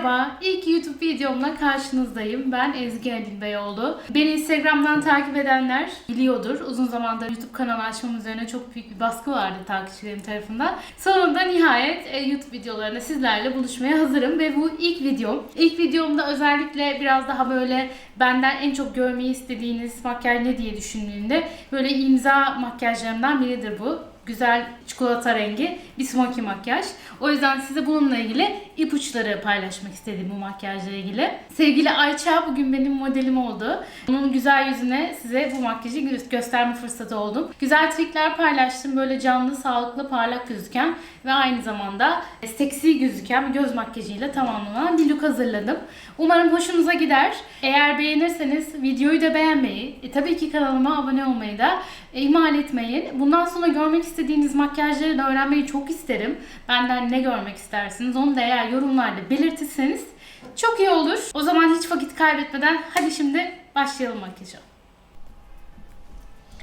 Merhaba, ilk YouTube videomla karşınızdayım. Ben Ezgi Adil Beyoğlu. Beni Instagram'dan takip edenler biliyordur. Uzun zamandır YouTube kanalı açmam üzerine çok büyük bir baskı vardı takipçilerim tarafından. Sonunda nihayet YouTube videolarında sizlerle buluşmaya hazırım ve bu ilk videom. İlk videomda özellikle biraz daha böyle benden en çok görmeyi istediğiniz makyaj ne diye düşündüğümde böyle imza makyajlarımdan biridir bu. Güzel çikolata rengi bir smokey makyaj. O yüzden size bununla ilgili ipuçları paylaşmak istedim bu makyajla ilgili. Sevgili Ayça bugün benim modelim oldu. Onun güzel yüzüne size bu makyajı gösterme fırsatı oldum. Güzel trikler paylaştım. Böyle canlı, sağlıklı, parlak gözüken ve aynı zamanda seksi gözüken bir göz makyajıyla tamamlanan bir look hazırladım. Umarım hoşunuza gider. Eğer beğenirseniz videoyu da beğenmeyi, tabii ki kanalıma abone olmayı da ihmal etmeyin. Bundan sonra görmek istediğiniz makyajları da öğrenmeyi çok isterim. Benden ne görmek istersiniz onu da eğer yorumlarda belirtirseniz çok iyi olur. O zaman hiç vakit kaybetmeden hadi şimdi başlayalım makyaja.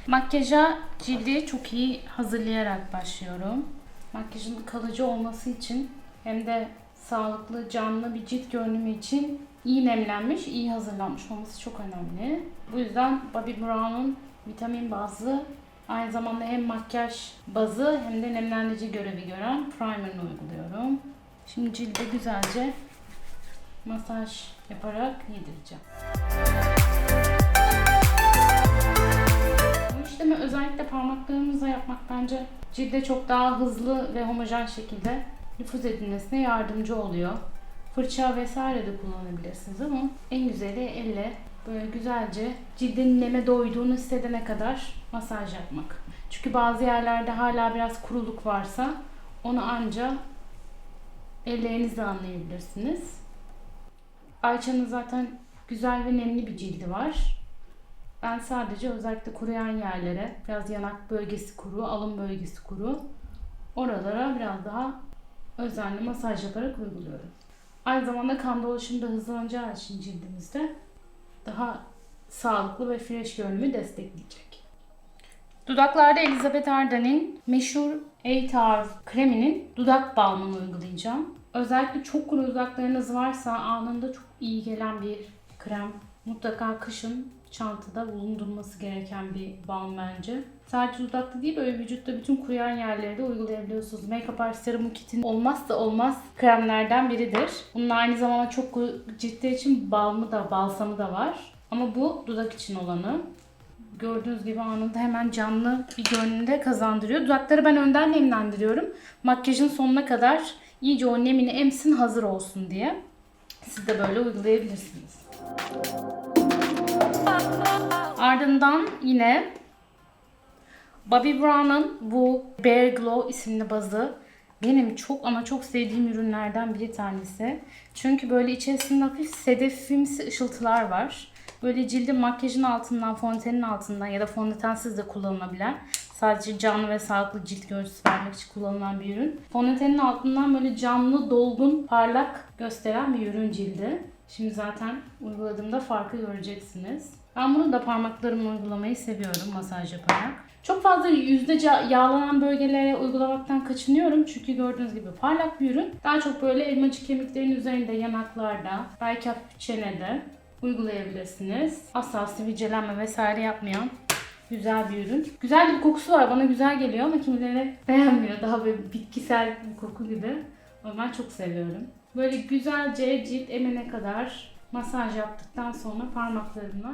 Makyaja cildi çok iyi hazırlayarak başlıyorum. Makyajın kalıcı olması için hem de sağlıklı, canlı bir cilt görünümü için iyi nemlenmiş, iyi hazırlanmış olması çok önemli. Bu yüzden Bobbi Brown'un vitamin bazlı, aynı zamanda hem makyaj bazı hem de nemlendirici görevi gören primer'ını uyguluyorum. Şimdi cilde güzelce masaj yaparak yedireceğim. Bu işlemi özellikle parmaklarımızla yapmak bence cilde çok daha hızlı ve homojen şekilde nüfuz edilmesine yardımcı oluyor. Fırça vesaire de kullanabilirsiniz ama en güzeli elle böyle güzelce cildin neme doyduğunu hissedene kadar masaj yapmak. Çünkü bazı yerlerde hala biraz kuruluk varsa onu anca ellerinizle anlayabilirsiniz. Ayça'nın zaten güzel ve nemli bir cildi var. Ben sadece özellikle kuruyan yerlere, biraz yanak bölgesi kuru, alın bölgesi kuru, oralara biraz daha özenli masaj yaparak uyguluyorum. Aynı zamanda kan dolaşımı da hızlanacağı için cildimizde daha sağlıklı ve fresh görünümü destekleyecek. Dudaklarda Elizabeth Arden'in meşhur 8 Hour kreminin dudak balmını uygulayacağım. Özellikle çok kuru dudaklarınız varsa anında çok iyi gelen bir krem. Mutlaka kışın çantada bulundurması gereken bir balm bence. Sadece dudakta değil, böyle vücutta bütün kuruyan yerlere de uygulayabiliyorsunuz. Make-up Art Serum Kit'in olmazsa olmaz kremlerden biridir. Bunun aynı zamanda çok kuru ciltler için balmı da, balsamı da var. Ama bu dudak için olanı. Gördüğünüz gibi anında hemen canlı bir görünümde kazandırıyor. Dudakları ben önden nemlendiriyorum. Makyajın sonuna kadar iyice o nemini emsin, hazır olsun diye. Siz de böyle uygulayabilirsiniz. Ardından yine Bobbi Brown'un bu Bare Glow isimli bazı benim çok ama çok sevdiğim ürünlerden bir tanesi. Çünkü böyle içerisinde hafif sedefimsi ışıltılar var. Böyle cildin makyajın altından, fondötenin altından ya da fondötensiz de kullanılabilen, sadece canlı ve sağlıklı cilt görüntüsü vermek için kullanılan bir ürün. Fondötenin altından böyle canlı, dolgun, parlak gösteren bir ürün cildi. Şimdi zaten uyguladığımda farkı göreceksiniz. Ben bunu da parmaklarımla uygulamayı seviyorum masaj yaparak. Çok fazla yüzde yağlanan bölgelere uygulamaktan kaçınıyorum. Çünkü gördüğünüz gibi parlak bir ürün. Daha çok böyle elmacık kemiklerin üzerinde, yanaklarda, belki hafif çenede uygulayabilirsiniz. Asla sivilcelenme vesaire yapmayan güzel bir ürün. Güzel bir kokusu var. Bana güzel geliyor ama kimileri beğenmiyor. Daha böyle bitkisel bir koku gibi. Ama ben çok seviyorum. Böyle güzelce cilt emene kadar masaj yaptıktan sonra parmaklarımla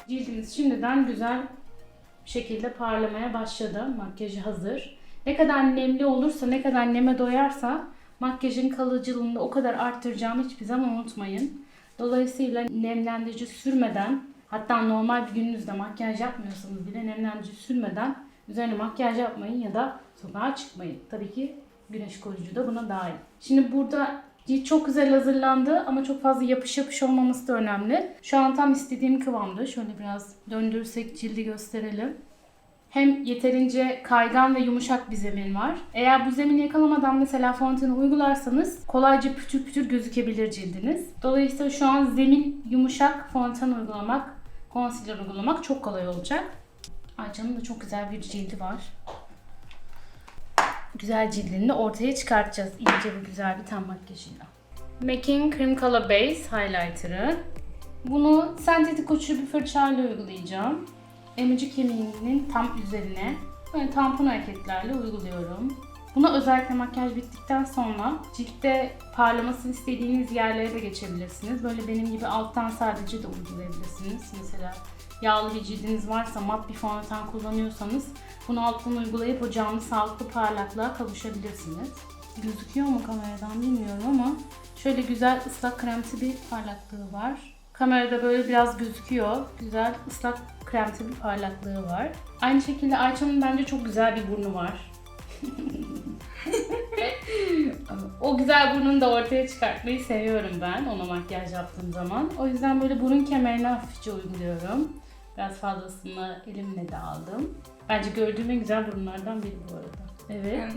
cildimiz şimdiden güzel bir şekilde parlamaya başladı. Makyajı hazır. Ne kadar nemli olursa, ne kadar neme doyarsa makyajın kalıcılığını o kadar arttıracağını hiçbir zaman unutmayın. Dolayısıyla nemlendirici sürmeden, hatta normal bir gününüzde makyaj yapmıyorsanız bile nemlendirici sürmeden üzerine makyaj yapmayın ya da sokağa çıkmayın. Tabii ki güneş koruyucu da buna dahil. Şimdi burada cilt çok güzel hazırlandı ama çok fazla yapış yapış olmaması da önemli. Şu an tam istediğim kıvamda. Şöyle biraz döndürürsek cildi gösterelim. Hem yeterince kaygan ve yumuşak bir zemin var. Eğer bu zemini yakalamadan mesela fondöteni uygularsanız kolayca pütür pütür gözükebilir cildiniz. Dolayısıyla şu an zemin yumuşak, fondöten uygulamak, concealer uygulamak çok kolay olacak. Ayça'nın da çok güzel bir cildi var. güzel cildini ortaya çıkartacağız. İnce ve güzel bir ten makyajıyla. MAC'in Cream Color Base Highlighter'ı. Bunu sentetik uçlu bir fırçayla uygulayacağım. Emicik kemiğinin tam üzerine böyle tampon hareketlerle uyguluyorum. Buna özellikle makyaj bittikten sonra ciltte parlamasını istediğiniz yerlere de geçebilirsiniz. Böyle benim gibi alttan sadece de uygulayabilirsiniz. Mesela yağlı bir cildiniz varsa, mat bir fondöten kullanıyorsanız bunu alttan uygulayıp o canlı sağlıklı parlaklığa kavuşabilirsiniz. Gözüküyor mu kameradan bilmiyorum ama şöyle güzel ıslak kremsi bir parlaklığı var. Kamerada böyle biraz gözüküyor. Güzel ıslak kremsi bir parlaklığı var. Aynı şekilde Ayça'nın bence çok güzel bir burnu var. O güzel burnunu da ortaya çıkartmayı seviyorum ben ona makyaj yaptığım zaman. O yüzden böyle burun kemerini hafifçe uyguluyorum. Biraz fazlasını elimle de aldım. Bence gördüğüm en güzel burunlardan biri bu arada. Evet.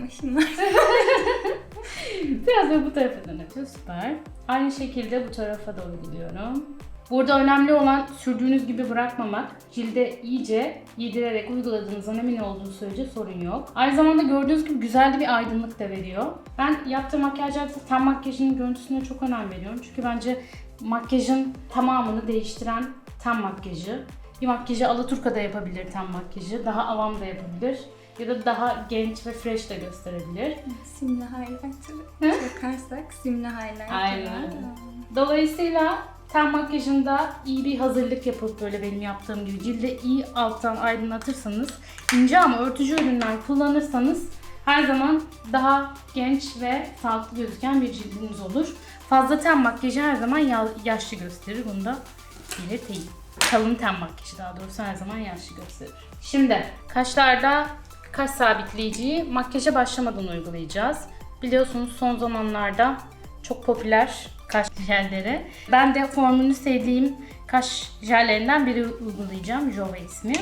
Biraz da bu tarafa dönüyor. Süper. Aynı şekilde bu tarafa da uyguluyorum. Burada önemli olan sürdüğünüz gibi bırakmamak. Cilde iyice yedirerek uyguladığınızdan emin olduğu sürece sorun yok. Aynı zamanda gördüğünüz gibi güzel de bir aydınlık da veriyor. Ben yaptığım makyajlarda ten makyajının görüntüsüne çok önem veriyorum. Çünkü bence makyajın tamamını değiştiren ten makyajı. Bir makyajı alaturka da yapabilir ten makyajı. Daha avam da yapabilir. Ya da daha genç ve fresh de gösterebilir. Simli highlighter'ı bakarsak simli highlighter. Aynen. Dolayısıyla ten makyajında iyi bir hazırlık yapıp böyle benim yaptığım gibi cilde iyi alttan aydınlatırsanız, ince ama örtücü ürünler kullanırsanız her zaman daha genç ve sağlıklı gözüken bir cildiniz olur. Fazla ten makyajı her zaman yaşlı gösterir. Bunu da belirteyim. Kalın ten makyajı daha doğrusu her zaman yaşlı gösterir. Şimdi kaşlarda kaş sabitleyiciyi makyaja başlamadan uygulayacağız. Biliyorsunuz son zamanlarda çok popüler kaş jelleri. Ben de formülünü sevdiğim kaş jellerinden biri uygulayacağım. Jova ismi.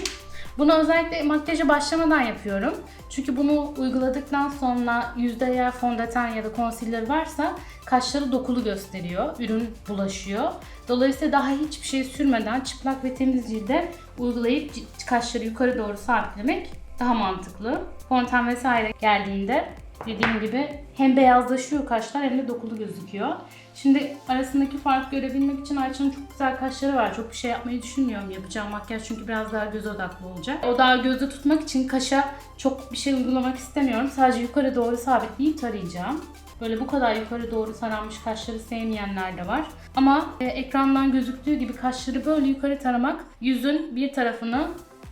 Bunu özellikle makyaja başlamadan yapıyorum. Çünkü bunu uyguladıktan sonra yüzde eğer fondöten ya da concealer varsa kaşları dokulu gösteriyor. Ürün bulaşıyor. Dolayısıyla daha hiçbir şey sürmeden çıplak ve temiz cilde uygulayıp kaşları yukarı doğru sabitlemek daha mantıklı. Fondöten vesaire geldiğinde dediğim gibi hem beyazlaşıyor kaşlar hem de dokulu gözüküyor. Şimdi arasındaki farkı görebilmek için Ayça'nın çok güzel kaşları var. Çok bir şey yapmayı düşünmüyorum yapacağım makyaj çünkü biraz daha göz odaklı olacak. O daha gözde tutmak için kaşa çok bir şey uygulamak istemiyorum. Sadece yukarı doğru sabitleyip tarayacağım. Böyle bu kadar yukarı doğru taranmış kaşları sevmeyenler de var. Ama ekrandan gözüktüğü gibi kaşları böyle yukarı taramak yüzün bir tarafını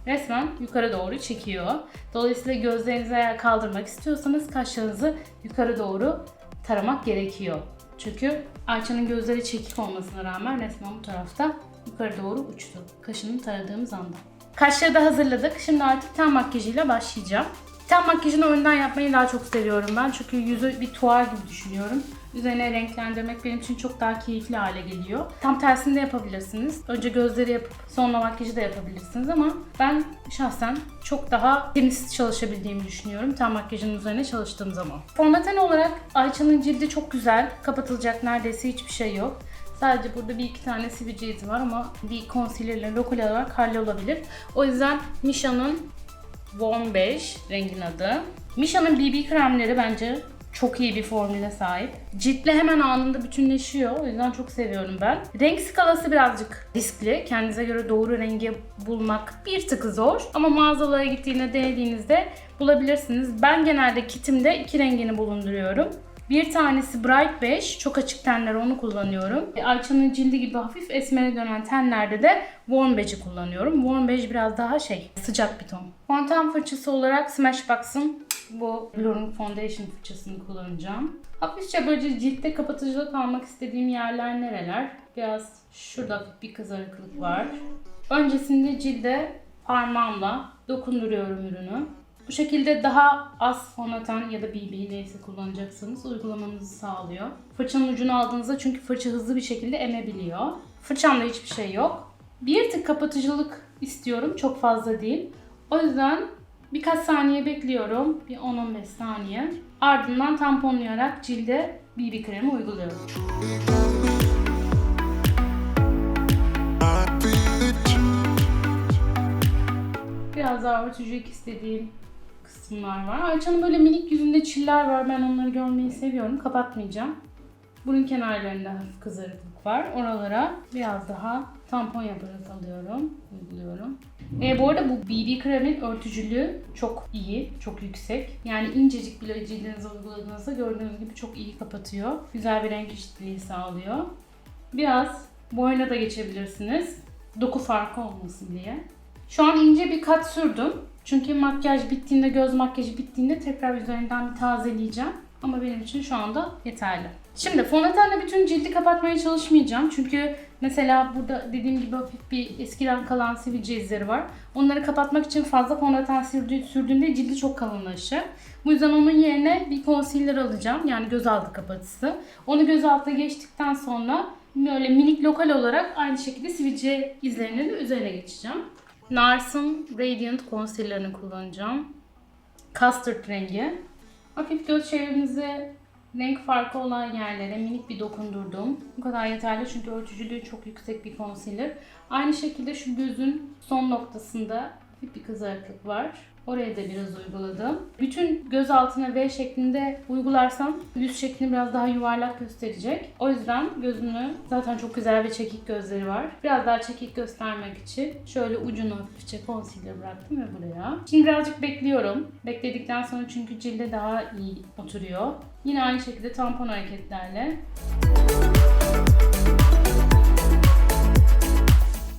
resmen yukarı doğru çekiyor. Dolayısıyla gözlerinizi eğer kaldırmak istiyorsanız kaşlarınızı yukarı doğru taramak gerekiyor. Çünkü Ayça'nın gözleri çekik olmasına rağmen resmen bu tarafta yukarı doğru uçtu. Kaşını taradığımız anda. Kaşları da hazırladık. Şimdi artık ten makyajıyla başlayacağım. Ten makyajını önden yapmayı daha çok seviyorum ben. Çünkü yüzü bir tuğal gibi düşünüyorum. Üzerine renklendirmek benim için çok daha keyifli hale geliyor. Tam tersini de yapabilirsiniz. Önce gözleri yapıp sonra makyajı da yapabilirsiniz ama ben şahsen çok daha temiz çalışabildiğimi düşünüyorum ten makyajının üzerine çalıştığım zaman. Fondöten olarak Ayça'nın cildi çok güzel. Kapatılacak neredeyse hiçbir şey yok. Sadece burada bir iki tane sivilce izi var ama bir concealer ile lokal olarak hallolabilir. O yüzden Misha'nın Warm Beige rengin adı. Misha'nın BB kremleri bence çok iyi bir formüle sahip. Ciltle hemen anında bütünleşiyor. O yüzden çok seviyorum ben. Renk skalası birazcık riskli. Kendinize göre doğru rengi bulmak bir tık zor. Ama mağazalara gittiğinde denediğinizde bulabilirsiniz. Ben genelde kitimde iki rengini bulunduruyorum. Bir tanesi Bright Beige, çok açık tenler onu kullanıyorum. Ayça'nın cildi gibi hafif esmere dönen tenlerde de Warm Beige'i kullanıyorum. Warm Beige biraz daha sıcak bir ton. Fondöten fırçası olarak Smashbox'ın bu Blurring Foundation fırçasını kullanacağım. Hafifçe böyle ciltte kapatıcılık almak istediğim yerler nereler? Biraz şurada hafif bir kızarıklık var. Öncesinde cilde parmağımla dokunduruyorum ürünü. Bu şekilde daha az fondöten ya da BB neyse kullanacaksanız uygulamanızı sağlıyor. Fırçanın ucunu aldığınızda çünkü fırça hızlı bir şekilde emebiliyor. Fırçamda hiçbir şey yok. Bir tık kapatıcılık istiyorum, çok fazla değil. O yüzden birkaç saniye bekliyorum, bir 10-15 saniye. Ardından tamponlayarak cilde BB kremi uyguluyorum. Biraz daha örtücülük istediğim kısımlar var. Ayça'nın böyle minik yüzünde çiller var. Ben onları görmeyi seviyorum. Kapatmayacağım. Burun kenarlarında hafif kızarıklık var. Oralara biraz daha tampon yaparak alıyorum, uyguluyorum. Bu arada bu BB kremin örtücülüğü çok iyi, çok yüksek. Yani incecik bile cildinize uyguladığınızda gördüğünüz gibi çok iyi kapatıyor. Güzel bir renk eşitliği sağlıyor. Biraz boyuna da geçebilirsiniz. Doku farkı olmasın diye. Şu an ince bir kat sürdüm. Çünkü makyaj bittiğinde, göz makyajı bittiğinde tekrar üzerinden bir tazeleyeceğim. Ama benim için şu anda yeterli. Şimdi fondötenle bütün cildi kapatmaya çalışmayacağım. Çünkü mesela burada dediğim gibi hafif bir eskiden kalan sivilce izleri var. Onları kapatmak için fazla fondöten sürdüğümde cildi çok kalınlaşır. Bu yüzden onun yerine bir concealer alacağım. Yani gözaltı kapatıcısı. Onu gözaltına geçtikten sonra böyle minik lokal olarak aynı şekilde sivilce izlerinin de üzerine geçeceğim. NARS'ın Radiant Concealer'ını kullanacağım. Custard rengi. Hafif göz çevremize renk farkı olan yerlere minik bir dokundurdum. Bu kadar yeterli çünkü örtücülüğü çok yüksek bir concealer. Aynı şekilde şu gözün son noktasında hafif bir kızarıklık var. Oraya da biraz uyguladım. Bütün göz altına V şeklinde uygularsam yüz şeklini biraz daha yuvarlak gösterecek. O yüzden gözünü, zaten çok güzel ve çekik gözleri var. Biraz daha çekik göstermek için şöyle ucunu hafifçe concealer bıraktım ve buraya. Şimdi birazcık bekliyorum. Bekledikten sonra çünkü cilde daha iyi oturuyor. Yine aynı şekilde tampon hareketlerle.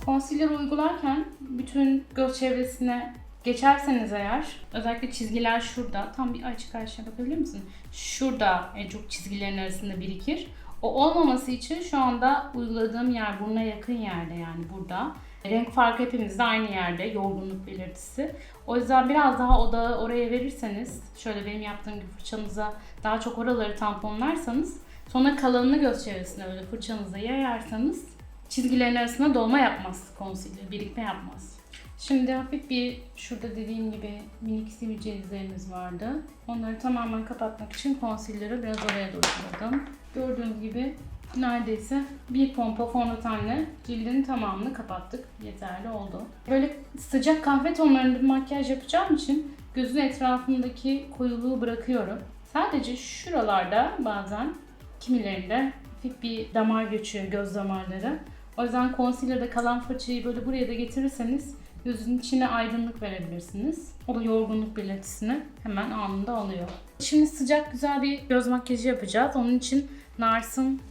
Concealer uygularken bütün göz çevresine geçerseniz eğer, özellikle çizgiler şurada, tam bir açık karşıya bakabilir misin? Şurada en çok çizgilerin arasında birikir. O olmaması için şu anda uyguladığım yer burnuna yakın yerde, yani burada. Renk farkı hepimizde aynı yerde, yorgunluk belirtisi. O yüzden biraz daha odağı oraya verirseniz, şöyle benim yaptığım gibi fırçanıza daha çok oraları tamponlarsanız, sonra kalanını göz çevresine böyle fırçanıza yayarsanız çizgilerin arasında dolma yapmaz concealer, birikme yapmaz. Şimdi hafif bir, şurada dediğim gibi minik sivilce izlerimiz vardı. Onları tamamen kapatmak için concealer'ı biraz oraya uyguladım. Gördüğünüz gibi neredeyse bir pompa fondötenle cildin tamamını kapattık. Yeterli oldu. Böyle sıcak kahve tonlarında bir makyaj yapacağım için gözün etrafındaki koyuluğu bırakıyorum. Sadece şuralarda bazen kimilerinde hafif bir damar geçiyor, göz damarları. O yüzden concealer'da kalan fırçayı böyle buraya da getirirseniz gözün içine aydınlık verebilirsiniz. O da yorgunluk belirtisini hemen anında alıyor. Şimdi sıcak güzel bir göz makyajı yapacağız. Onun için NARS'ın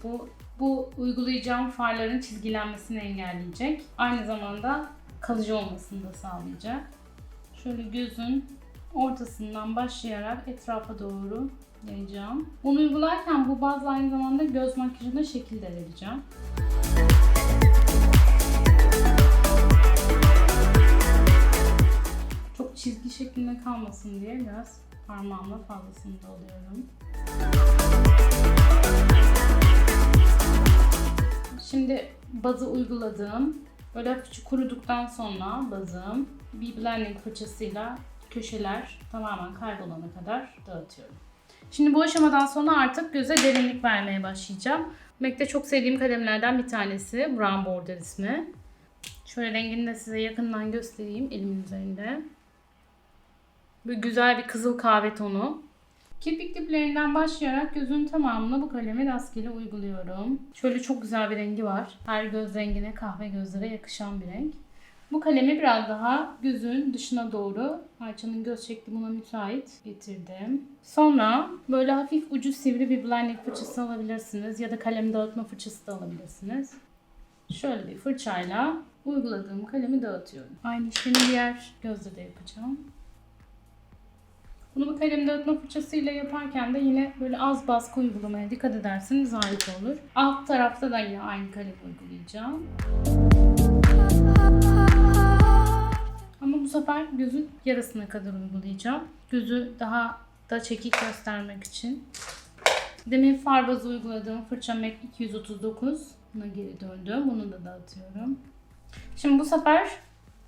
bu uygulayacağım farların çizgilenmesini engelleyecek. Aynı zamanda kalıcı olmasını da sağlayacak. Şöyle gözün ortasından başlayarak etrafa doğru yayacağım. Bunu uygularken bu bazla aynı zamanda göz makyajına şekil de vereceğim. Çok çizgi şeklinde kalmasın diye biraz parmağımla fazlasını da alıyorum. Şimdi bazı uyguladım. Böyle hafifçe kuruduktan sonra bazım bir blending fırçasıyla köşeler tamamen kaybolana kadar dağıtıyorum. Şimdi bu aşamadan sonra artık göze derinlik vermeye başlayacağım. MAC'te çok sevdiğim kalemlerden bir tanesi. Brown Border ismi. Şöyle rengini de size yakından göstereyim elimin üzerinde. Böyle güzel bir kızıl kahve tonu. Kirpik diplerinden başlayarak gözün tamamına bu kalemi rastgele uyguluyorum. Şöyle çok güzel bir rengi var. Her göz rengine, kahve gözlere yakışan bir renk. Bu kalemi biraz daha gözün dışına doğru, Ayça'nın göz şekli buna müsait, getirdim. Sonra böyle hafif ucu sivri bir blending fırçası alabilirsiniz ya da kalem dağıtma fırçası da alabilirsiniz. Şöyle bir fırçayla uyguladığım kalemi dağıtıyorum. Aynı işlemi diğer gözde de yapacağım. Bunu bu kalem dağıtma fırçasıyla yaparken de yine böyle az baskı uygulamaya dikkat ederseniz harika olur. Alt tarafta da yine aynı kalem uygulayacağım. Ama bu sefer gözün yarısına kadar uygulayacağım. Gözü daha da çekik göstermek için. Demin far bazı uyguladığım fırça MAC 239'una geri döndüm. Bunu da dağıtıyorum. Şimdi bu sefer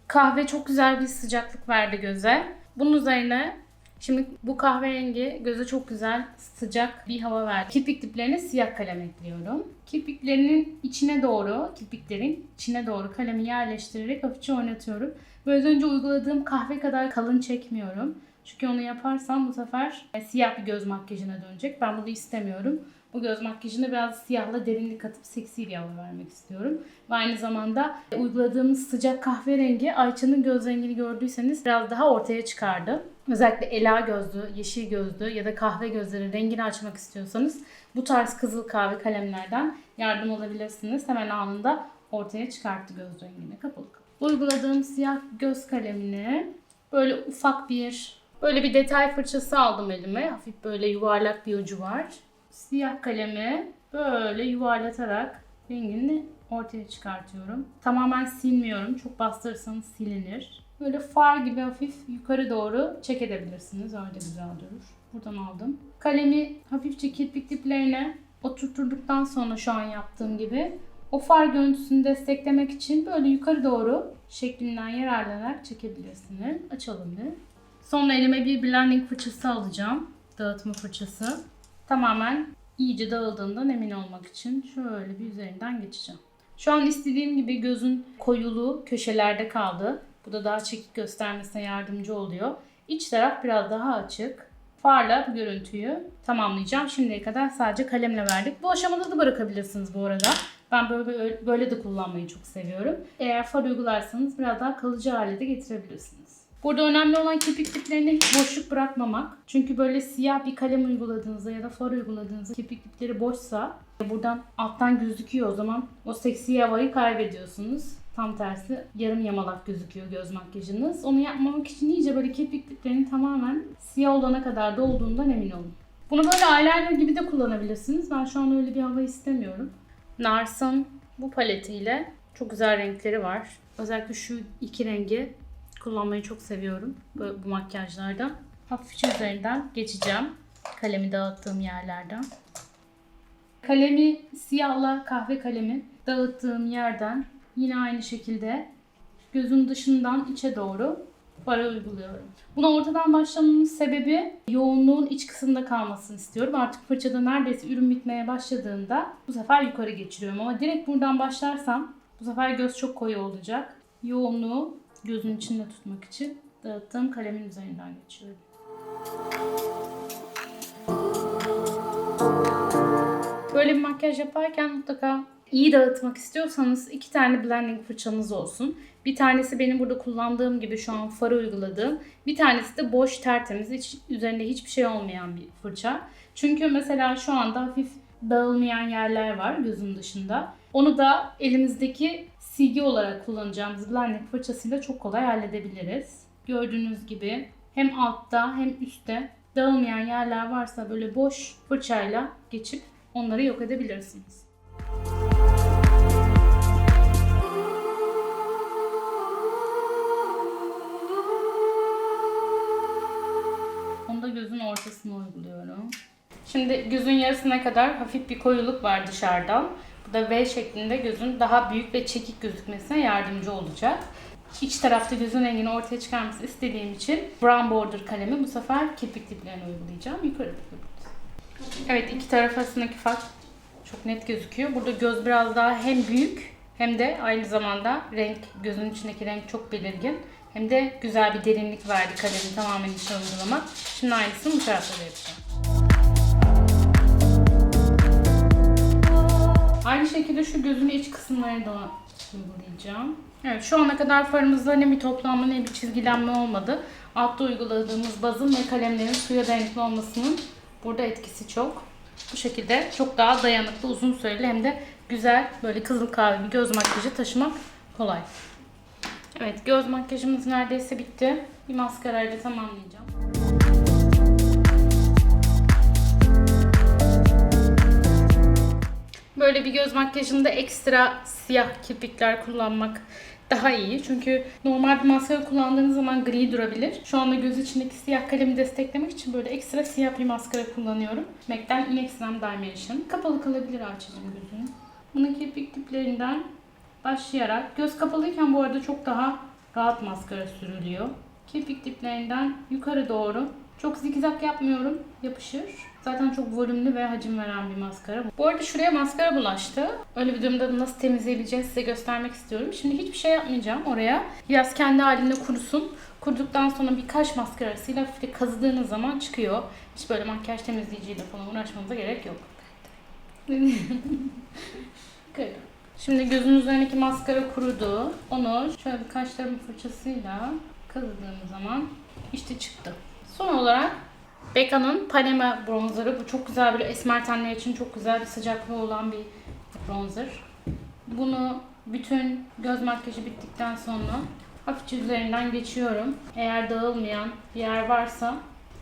kahve çok güzel bir sıcaklık verdi göze. Bunun üzerine şimdi bu kahverengi göze çok güzel sıcak bir hava verdi. Kirpik diplerine siyah kalem ekliyorum. Kirpiklerin içine doğru kalemi yerleştirerek hafifçe oynatıyorum. Böyle az önce uyguladığım kahve kadar kalın çekmiyorum. Çünkü onu yaparsam bu sefer siyah bir göz makyajına dönecek. Ben bunu istemiyorum. Bu göz makyajına biraz siyahla derinlik katıp seksi bir hava vermek istiyorum. Ve aynı zamanda uyguladığımız sıcak kahverengi Ayça'nın göz rengini gördüyseniz biraz daha ortaya çıkardı. Özellikle ela gözlü, yeşil gözlü ya da kahve gözlerin rengini açmak istiyorsanız bu tarz kızıl kahve kalemlerden yardım alabilirsiniz. Hemen anında ortaya çıkarttı göz rengini kapalı. Uyguladığım siyah göz kalemini böyle ufak böyle bir detay fırçası aldım elime. Hafif böyle yuvarlak bir ucu var. Siyah kalemi böyle yuvarlatarak rengini ortaya çıkartıyorum. Tamamen silmiyorum. Çok bastırırsanız silinir. Böyle far gibi hafif yukarı doğru çek edebilirsiniz. Öyle güzel durur. Buradan aldım. Kalemi hafifçe kirpik diplerine oturtturduktan sonra şu an yaptığım gibi o far görüntüsünü desteklemek için böyle yukarı doğru şeklinden yararlanarak çekebilirsiniz. Açalım bir. Sonra elime bir blending fırçası alacağım. Dağıtma fırçası. Tamamen iyice dağıldığından emin olmak için şöyle bir üzerinden geçeceğim. Şu an istediğim gibi gözün koyuluğu köşelerde kaldı. Bu da daha çekik göstermesine yardımcı oluyor. İç taraf biraz daha açık. Farla bu görüntüyü tamamlayacağım. Şimdiye kadar sadece kalemle verdik. Bu aşamada da bırakabilirsiniz bu arada. Ben böyle de kullanmayı çok seviyorum. Eğer far uygularsanız biraz daha kalıcı hale de getirebilirsiniz. Burada önemli olan kirpik diplerine hiç boşluk bırakmamak. Çünkü böyle siyah bir kalem uyguladığınızda ya da far uyguladığınızda kirpik dipleri boşsa buradan alttan gözüküyor, o zaman o seksi havayı kaybediyorsunuz. Tam tersi yarım yamalak gözüküyor göz makyajınız. Onu yapmamak için iyice böyle kirpik diplerinin tamamen siyah olana kadar dolduğundan emin olun. Bunu böyle eyeliner gibi de kullanabilirsiniz. Ben şu an öyle bir hava istemiyorum. Nars'ın bu paletiyle çok güzel renkleri var. Özellikle şu iki rengi kullanmayı çok seviyorum bu makyajlarda. Hafifçe üzerinden geçeceğim. Kalemi dağıttığım yerlerden. Kalemi siyahla kahve kalemi dağıttığım yerden yine aynı şekilde gözün dışından içe doğru fara uyguluyorum. Buna ortadan başlamamın sebebi yoğunluğun iç kısımda kalmasını istiyorum. Artık fırçada neredeyse ürün bitmeye başladığında bu sefer yukarı geçiriyorum. Ama direkt buradan başlarsam bu sefer göz çok koyu olacak. Yoğunluğu gözün içinde tutmak için dağıttığım kalemin üzerinden geçiyorum. Böyle bir makyaj yaparken mutlaka iyi dağıtmak istiyorsanız 2 tane blending fırçanız olsun. Bir tanesi benim burada kullandığım gibi şu an farı uyguladığım. Bir tanesi de boş, tertemiz, üzerinde hiçbir şey olmayan bir fırça. Çünkü mesela şu anda hafif dağılmayan yerler var gözün dışında. Onu da elimizdeki silgi olarak kullanacağımız blending fırçasıyla çok kolay halledebiliriz. Gördüğünüz gibi hem altta hem üstte dağılmayan yerler varsa böyle boş fırçayla geçip onları yok edebilirsiniz. Onu da gözün ortasına uyguluyorum. Şimdi gözün yarısına kadar hafif bir koyuluk var dışarıdan. Bu da V şeklinde gözün daha büyük ve çekik gözükmesine yardımcı olacak. İç tarafta gözün rengini ortaya çıkarmasını istediğim için brown border kalemi bu sefer kirpik diplerine uygulayacağım. Yukarı doğru. Evet, iki taraf arasındaki fark çok net gözüküyor. Burada göz biraz daha hem büyük hem de aynı zamanda gözün içindeki renk çok belirgin. Hem de güzel bir derinlik verdi kalemi tamamen içine uygulamak. Şimdi aynısını bu tarafta da yapacağım. Aynı şekilde şu gözün iç kısımlarını da uygulayacağım. Evet, şu ana kadar farımızda ne bir toplanma ne bir çizgilenme olmadı. Altta uyguladığımız bazın ve kalemlerin suya dayanıklı olmasının burada etkisi çok. Bu şekilde çok daha dayanıklı, uzun süreli hem de güzel böyle kızıl kahve bir göz makyajı taşımak kolay. Evet, göz makyajımız neredeyse bitti. Bir maskarayla tamamlayacağım. Böyle bir göz makyajında ekstra siyah kirpikler kullanmak daha iyi. Çünkü normal bir maskara kullandığınız zaman gri durabilir. Şu anda göz içindeki siyah kalemi desteklemek için böyle ekstra siyah bir maskara kullanıyorum. MAC'den In Extreme Dimension. Kapalı kalabilir Ayça'cığım gözünü. Bunun kirpik diplerinden başlayarak, göz kapalıyken bu arada çok daha rahat maskara sürülüyor. Kirpik diplerinden yukarı doğru Çok zigzag yapmıyorum. Yapışır. Zaten çok volümlü ve hacim veren bir maskara. Bu arada şuraya maskara bulaştı. Öyle bir durumda nasıl temizleyebileceğini size göstermek istiyorum. Şimdi hiçbir şey yapmayacağım oraya. Biraz kendi halinde kurusun. Kuruduktan sonra bir kaş maskarasıyla hafifçe kazıdığınız zaman çıkıyor. Hiç böyle makyaj temizleyiciyle falan uğraşmanıza gerek yok. Şimdi gözün üzerindeki maskara kurudu. Onu şöyle bir kaşlarımın fırçasıyla kazıdığım zaman işte çıktı. Son olarak Becca'nın Panama bronzerı. Bu çok güzel, böyle esmer tenler için çok güzel bir sıcaklığı olan bir bronzer. Bunu bütün göz makyajı bittikten sonra hafifçe üzerinden geçiyorum. Eğer dağılmayan bir yer varsa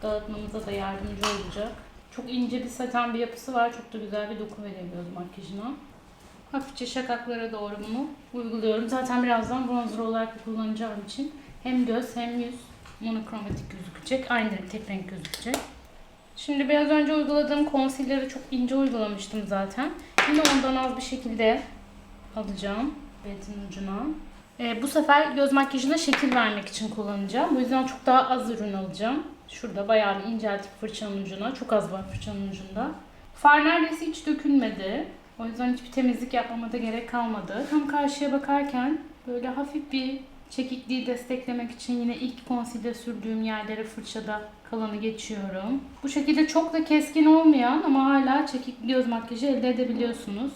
dağıtmamıza da yardımcı olacak. Çok ince bir saten bir yapısı var. Çok da güzel bir doku veriyor göz makyajına. Hafifçe şakaklara doğru bunu uyguluyorum. Zaten birazdan bronzer olarak kullanacağım için hem göz hem yüz monokromatik gözükecek. Aynı tek renk gözükecek. Şimdi biraz önce uyguladığım concealer'ı çok ince uygulamıştım zaten. Yine ondan az bir şekilde alacağım betin ucuna. Bu sefer göz makyajına şekil vermek için kullanacağım. Bu yüzden çok daha az ürün alacağım. Şurada bayağı bir inceltip fırçanın ucuna. Çok az var fırçanın ucunda. Far neredeyse hiç dökülmedi. O yüzden hiçbir temizlik yapmama da gerek kalmadı. Tam karşıya bakarken böyle hafif bir çekikliği desteklemek için yine ilk concealer sürdüğüm yerlere fırçada kalanı geçiyorum. Bu şekilde çok da keskin olmayan ama hala çekik göz makyajı elde edebiliyorsunuz.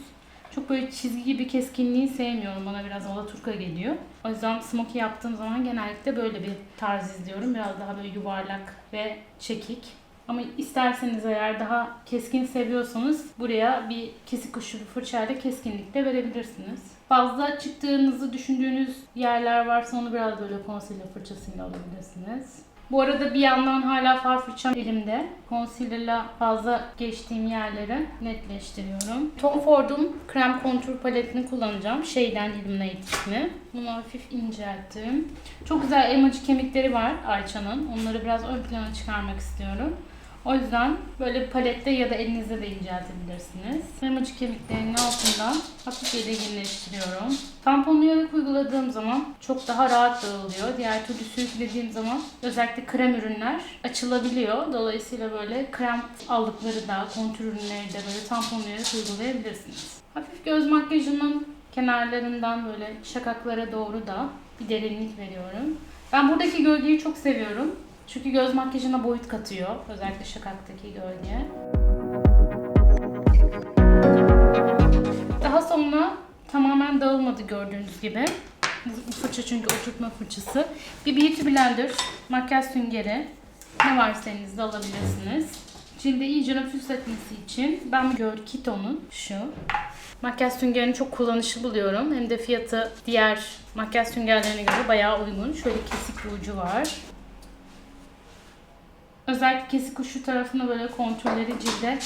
Çok böyle çizgi gibi keskinliği sevmiyorum. Bana biraz alaturka geliyor. O yüzden smokey yaptığım zaman genellikle böyle bir tarz izliyorum. Biraz daha böyle yuvarlak ve çekik. Ama isterseniz eğer daha keskin seviyorsanız buraya bir kesik uçlu bir fırçayla keskinlikle verebilirsiniz. Fazla çıktığınızı düşündüğünüz yerler varsa onu biraz böyle concealer fırçasıyla alabilirsiniz. Bu arada bir yandan hala far fırçam elimde. Concealer'la fazla geçtiğim yerleri netleştiriyorum. Tom Ford'un krem kontur paletini kullanacağım. Şeyden Illuminate ismi. Bunu hafif incelttim. Çok güzel elmacık kemikleri var Ayça'nın. Onları biraz ön plana çıkarmak istiyorum. O yüzden böyle bir palette ya da elinizde de inceltebilirsiniz. Elmacık kemiklerinin altından hafif belirginleştiriyorum. Tamponlayarak uyguladığım zaman çok daha rahat dağılıyor. Diğer türlü sürüklediğim zaman özellikle krem ürünler açılabiliyor. Dolayısıyla böyle krem aldıkları da, kontür ürünleri de böyle tamponlayarak uygulayabilirsiniz. Hafif göz makyajının kenarlarından böyle şakaklara doğru da bir derinlik veriyorum. Ben buradaki gölgeyi çok seviyorum. Çünkü göz makyajına boyut katıyor. Özellikle şakaktaki gölge. Daha sonra tamamen dağılmadı gördüğünüz gibi. Bu fırça çünkü oturtma fırçası. Bir beauty blender, makyaj süngeri. Ne varsa elinizde alabilirsiniz. Cilde iyice nüfuz etmesi için ben Kito'nun şu makyaj süngerini çok kullanışlı buluyorum. Hem de fiyatı diğer makyaj süngerlerine göre bayağı uygun. Şöyle kesik bir ucu var. Özellikle kesik uçlu tarafına böyle kontürleri cilde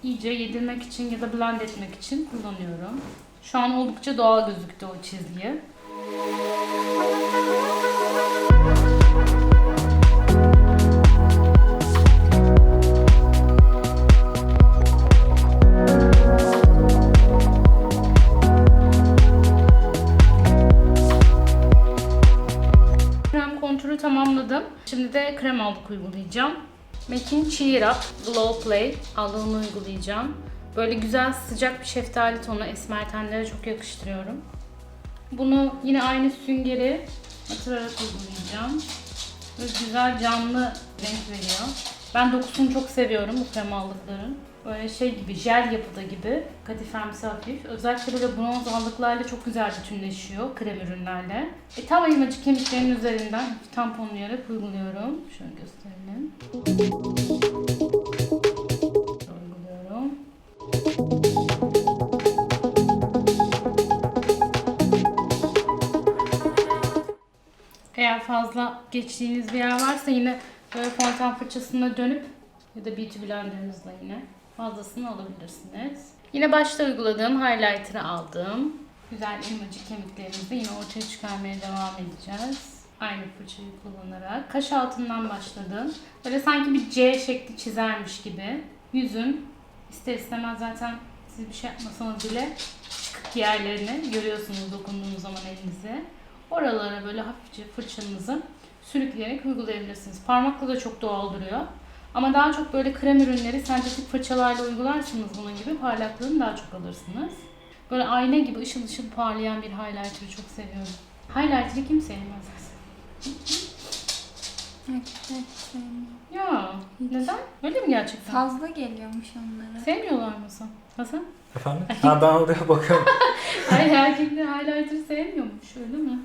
iyice yedirmek için ya da blend etmek için kullanıyorum. Şu an oldukça doğal gözüktü o çizgi. Tamamladım. Şimdi de krem aldık uygulayacağım. MAC'in Cheer Up Glow Play aldığını uygulayacağım. Böyle güzel sıcak bir şeftali tonu esmer tenlere çok yakıştırıyorum. Bunu yine aynı süngeri batırarak uygulayacağım. Böyle güzel canlı renk veriyor. Ben dokusunu çok seviyorum bu krem aldıkların. Böyle şey gibi, jel yapıda gibi. Katifemsi hafif. Özellikle böyle bronz aldıklarla çok güzel bütünleşiyor krem ürünlerle. Tam elmacık kemiklerin üzerinden tamponlayarak uyguluyorum. Şöyle gösterelim. Uyguluyorum. Eğer fazla geçtiğiniz bir yer varsa yine böyle fonten fırçasına dönüp ya da beauty blenderınızla yine fazlasını alabilirsiniz. Yine başta uyguladığım highlighter'ı aldım. Güzel elmacık kemiklerimizi yine ortaya çıkarmaya devam edeceğiz. Aynı fırçayı kullanarak. Kaş altından başladım. Böyle sanki bir C şekli çizermiş gibi. Yüzün ister istemez zaten siz bir şey yapmasanız bile çıkık yerlerini görüyorsunuz dokunduğunuz zaman elinize. Oralara böyle hafifçe fırçanızı sürükleyerek uygulayabilirsiniz. Parmakla da çok doğal duruyor. Ama daha çok böyle krem ürünleri sentetik fırçalarla uygularsanız bunun gibi parlaklığını daha çok alırsınız. Böyle ayna gibi ışıl ışıl parlayan bir highlighter'ı çok seviyorum. Highlighter'ı kim sevmez? Erkekler sevmiyor. Ya neden? Öyle mi gerçekten? Fazla geliyormuş onlara. Sevmiyorlar mı Hasan? Hasan? Efendim? Ha, ben oraya bakıyorum. Hayır, erkekler highlighter sevmiyormuş, öyle mi?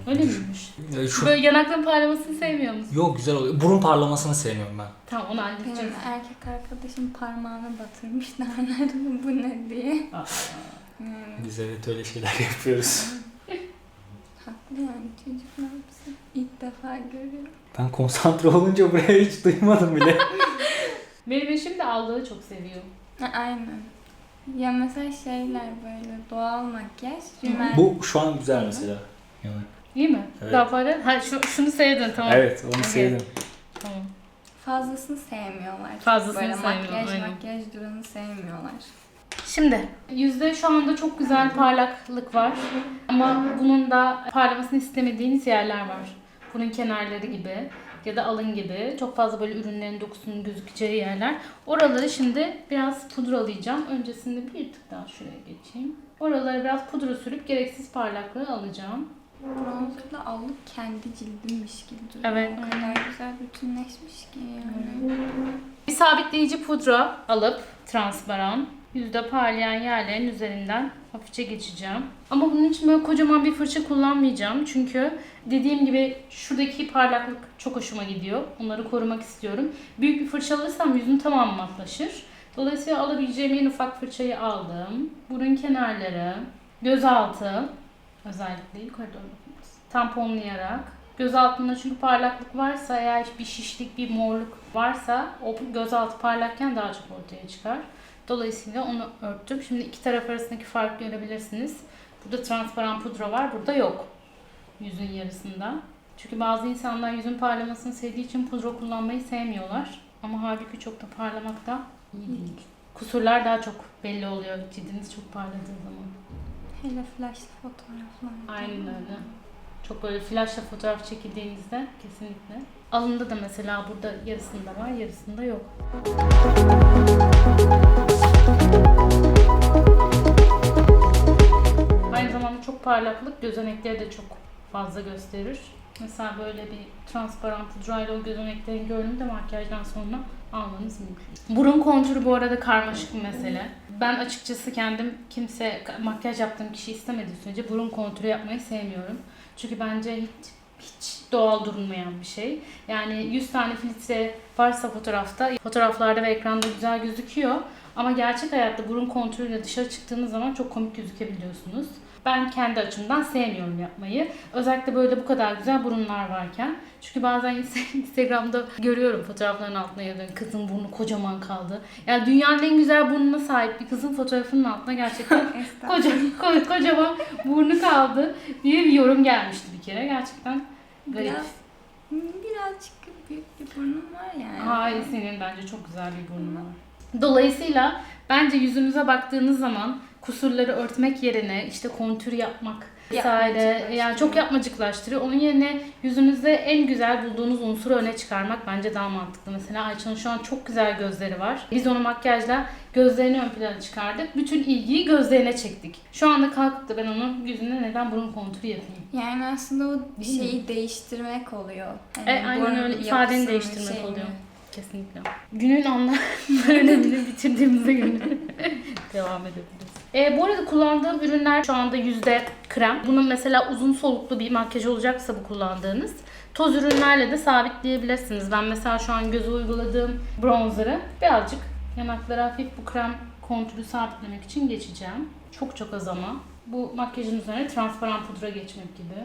Öyle miymiş? Şu... Böyle yanakların parlamasını sevmiyor musun? Yok, güzel oluyor. Burun parlamasını sevmiyorum ben. Tamam, onu halledeceğiz. Benim erkek arkadaşım parmağını batırmış derler bu ne diye. Biz evet öyle şeyler yapıyoruz. Haklı yani, çocuk ne yapsın? İlk defa görüyorum. Ben konsantre olunca buraya hiç duymadım bile. Benim eşim de allığı çok seviyor. Aynen. Ya mesela şeyler böyle doğal makyaj, rimel. Bu şu an güzel mesela. Yani. İyi mi? Evet. Daha para. Ha, şunu sevdin, tamam. Evet, onu Okey. sevdim. Tamam. Fazlasını sevmiyorlar. Fazlasını böyle sevmiyorlar, makyaj aynen. makyaj duranı sevmiyorlar. Şimdi yüzde şu anda çok güzel parlaklık var. Ama bunun da parlamasını istemediğiniz yerler var. Bunun kenarları gibi ya da alın gibi çok fazla böyle ürünlerin dokusunun gözükeceği yerler. Oraları şimdi biraz pudralayacağım. Öncesinde bir tık daha şuraya geçeyim. Oralara biraz pudra sürüp gereksiz parlaklığı alacağım. Bronzerla allık kendi cildimmiş gibi duruyor. Evet. O kadar güzel bütünleşmiş ki yani. Bir sabitleyici pudra alıp transparan yüzde parlayan yerlerin üzerinden hafifçe geçeceğim. Ama bunun için böyle kocaman bir fırça kullanmayacağım. Çünkü dediğim gibi şuradaki parlaklık çok hoşuma gidiyor. Onları korumak istiyorum. Büyük bir fırça alırsam yüzün tamamı matlaşır. Dolayısıyla alabileceğim en ufak fırçayı aldım. Burun kenarları, gözaltı, özellikle yukarı doğru bakıyoruz, tamponlayarak. Göz altında çünkü parlaklık varsa, eğer bir şişlik, bir morluk varsa o göz altı parlakken daha çok ortaya çıkar. Dolayısıyla onu örttüm. Şimdi iki taraf arasındaki farkı görebilirsiniz. Burada transparan pudra var, burada yok. Yüzün yarısında. Çünkü bazı insanlar yüzün parlamasını sevdiği için pudra kullanmayı sevmiyorlar. Ama halbuki çok da parlamak da iyi değil. Kusurlar daha çok belli oluyor cildiniz çok parladığı zaman. Hele flashlı fotoğraflar. Aynen öyle. Çok böyle flaşla fotoğraf çekildiğinizde kesinlikle. Alında da mesela burada yarısında var, yarısında yok. Aynı zamanda çok parlaklık gözenekleri de çok fazla gösterir. Mesela böyle bir transparan pudrayla o gözeneklerin görünümü de makyajdan sonra almanız mümkün. Burun kontürü bu arada karmaşık bir mesele. Ben açıkçası kendim kimse makyaj yaptığım kişi istemediği sürece burun kontürü yapmayı sevmiyorum. Çünkü bence hiç doğal durmayan bir şey. Yani 100 tane filtre varsa fotoğraflarda ve ekranda güzel gözüküyor. Ama gerçek hayatta burun kontürüyle dışarı çıktığınız zaman çok komik gözükebiliyorsunuz. Ben kendi açımdan sevmiyorum yapmayı. Özellikle böyle bu kadar güzel burunlar varken. Çünkü bazen Instagram'da görüyorum fotoğrafların altına yazıyor. Kızın burnu kocaman kaldı. Yani dünyanın en güzel burnuna sahip bir kızın fotoğrafının altına gerçekten kocaman burnu kaldı diye bir yorum gelmişti bir kere. Gerçekten garip. Birazcık büyük bir burnum var yani. Hayır, senin bence çok güzel bir burnun var. Dolayısıyla bence yüzünüze baktığınız zaman kusurları örtmek yerine işte kontür yapmak vesaire, yani çok yapmacıklaştırıyor. Onun yerine yüzünüzde en güzel bulduğunuz unsuru öne çıkarmak bence daha mantıklı. Mesela Ayça'nın şu an çok güzel gözleri var. Biz onu makyajla gözlerini ön plana çıkardık. Bütün ilgiyi gözlerine çektik. Şu anda kalkıp da ben onun yüzüne neden burun kontürü yapayım? Yani aslında o şeyi değiştirmek oluyor. Yani Aynen öyle, ifadeni yapısını, değiştirmek şeyini. oluyor. Kesinlikle. Günün anlamlarını bitirdiğimizde günü devam edebiliriz. Bu arada kullandığım ürünler şu anda yüzde krem. Bunun mesela uzun soluklu bir makyaj olacaksa bu kullandığınız toz ürünlerle de sabitleyebilirsiniz. Ben mesela şu an göze uyguladığım bronzer'ı birazcık yanaklara hafif bu krem kontürü sabitlemek için geçeceğim. Çok az ama. Bu makyajın üzerine transparan pudra geçmek gibi.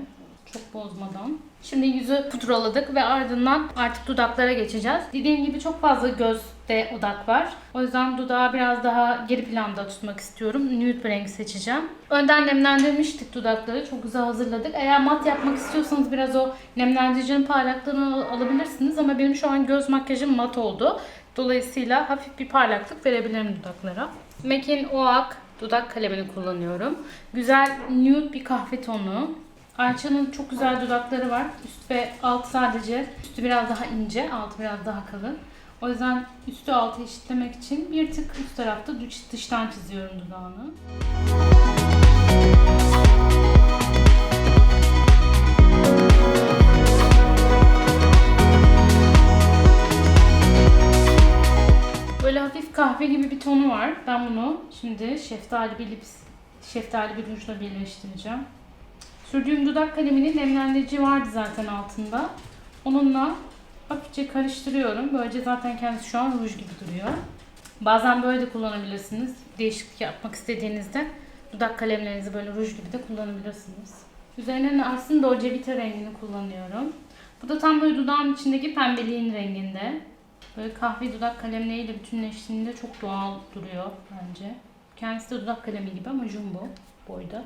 Çok bozmadan. Şimdi yüzü pudraladık ve ardından artık dudaklara geçeceğiz. Dediğim gibi çok fazla gözde odak var. O yüzden dudağı biraz daha geri planda tutmak istiyorum. Nude bir renk seçeceğim. Önden nemlendirmiştik dudakları. Çok güzel hazırladık. Eğer mat yapmak istiyorsanız biraz o nemlendiricinin parlaklığını alabilirsiniz. Ama benim şu an göz makyajım mat oldu. Dolayısıyla hafif bir parlaklık verebilirim dudaklara. MAC'in Oak dudak kalemini kullanıyorum. Güzel nude bir kahve tonu. Ayça'nın çok güzel dudakları var. Üst ve alt sadece. Üstü biraz daha ince, altı biraz daha kalın. O yüzden üstü altı eşitlemek için bir tık üst tarafta dıştan çiziyorum dudağını. Böyle hafif kahve gibi bir tonu var. Ben bunu şimdi şeftali bir rujla birleştireceğim. Sürdüğüm dudak kaleminin nemlendirici vardı zaten altında. Onunla hafifçe karıştırıyorum. Böylece zaten kendisi şu an ruj gibi duruyor. Bazen böyle de kullanabilirsiniz. Değişiklik yapmak istediğinizde dudak kalemlerinizi böyle ruj gibi de kullanabilirsiniz. Üzerine aslında o Cevita rengini kullanıyorum. Bu da tam böyle dudağın içindeki pembeliğin renginde. Böyle kahve dudak kalemleriyle bütünleştiğinde çok doğal duruyor bence. Kendisi de dudak kalemi gibi ama jumbo boyda.